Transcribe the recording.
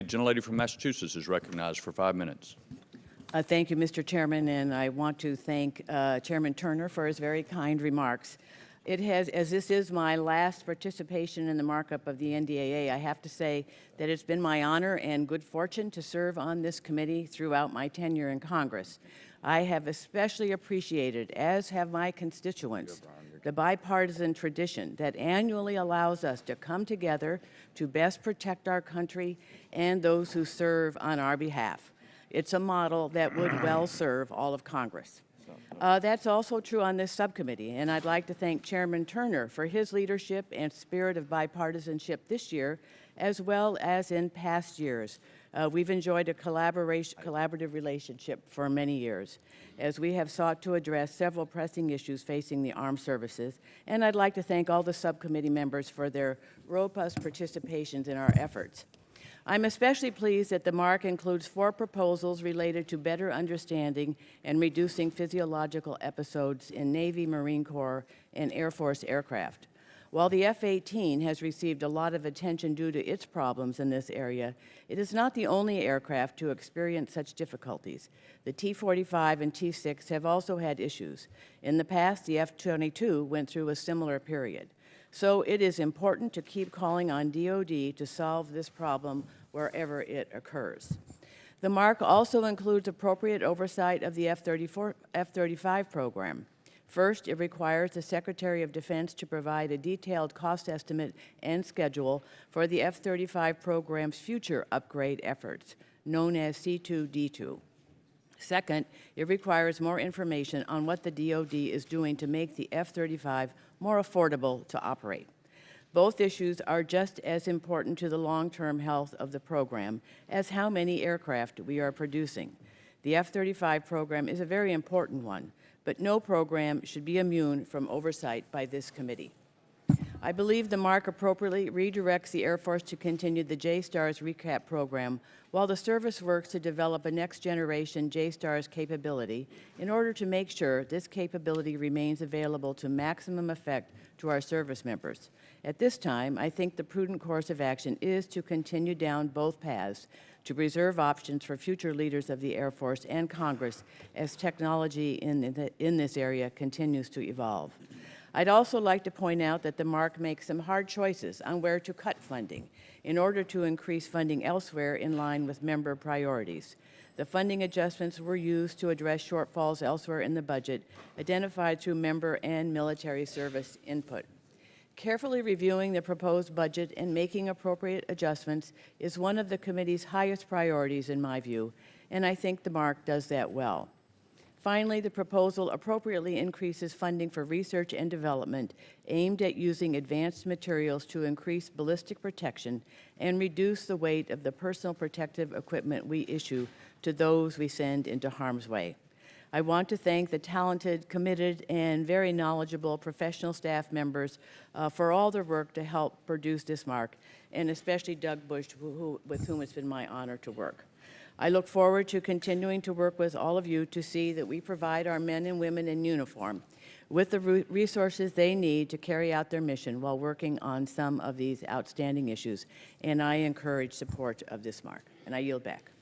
Gentlelady from Massachusetts is recognized for 5 minutes. Thank you, Mr. Chairman, and I want to thank Chairman Turner for his very kind remarks. It has, as this is my last participation in the markup of the NDAA, I have to say that it's been my honor and good fortune to serve on this committee throughout my tenure in Congress. I have especially appreciated, as have my constituents, the bipartisan tradition that annually allows us to come together to best protect our country and those who serve on our behalf. It's a model that would well serve all of Congress. That's also true on this subcommittee, and I'd like to thank Chairman Turner for his leadership and spirit of bipartisanship this year, as well as in past years. We've enjoyed a collaborative relationship for many years, as we have sought to address several pressing issues facing the armed services, and I'd like to thank all the subcommittee members for their robust participations in our efforts. I'm especially pleased that the MARC includes 4 proposals related to better understanding and reducing physiological episodes in Navy, Marine Corps, and Air Force aircraft. While the F-18 has received a lot of attention due to its problems in this area, it is not the only aircraft to experience such difficulties. The T-45 and T-6 have also had issues. In the past, the F-22 went through a similar period. So it is important to keep calling on DoD to solve this problem wherever it occurs. The MARC also includes appropriate oversight of the F-35 program. First, it requires the Secretary of Defense to provide a detailed cost estimate and schedule for the F-35 program's future upgrade efforts, known as C2D2. Second, it requires more information on what the DoD is doing to make the F-35 more affordable to operate. Both issues are just as important to the long-term health of the program as how many aircraft we are producing. The F-35 program is a very important one, but no program should be immune from oversight by this committee. I believe the MARC appropriately redirects the Air Force to continue the JSTARS recap program while the service works to develop a next-generation JSTARS capability in order to make sure this capability remains available to maximum effect to our service members. At this time, I think the prudent course of action is to continue down both paths to preserve options for future leaders of the Air Force and Congress as technology in this area continues to evolve. I'd also like to point out that the MARC makes some hard choices on where to cut funding in order to increase funding elsewhere in line with member priorities. The funding adjustments were used to address shortfalls elsewhere in the budget, identified through member and military service input. Carefully reviewing the proposed budget and making appropriate adjustments is one of the committee's highest priorities in my view, and I think the MARC does that well. Finally, the proposal appropriately increases funding for research and development aimed at using advanced materials to increase ballistic protection and reduce the weight of the personal protective equipment we issue to those we send into harm's way. I want to thank the talented, committed, and very knowledgeable professional staff members for all their work to help produce this MARC, and especially Doug Bush, with whom it's been my honor to work. I look forward to continuing to work with all of you to see that we provide our men and women in uniform with the resources they need to carry out their mission while working on some of these outstanding issues, and I encourage support of this MARC. And I yield back.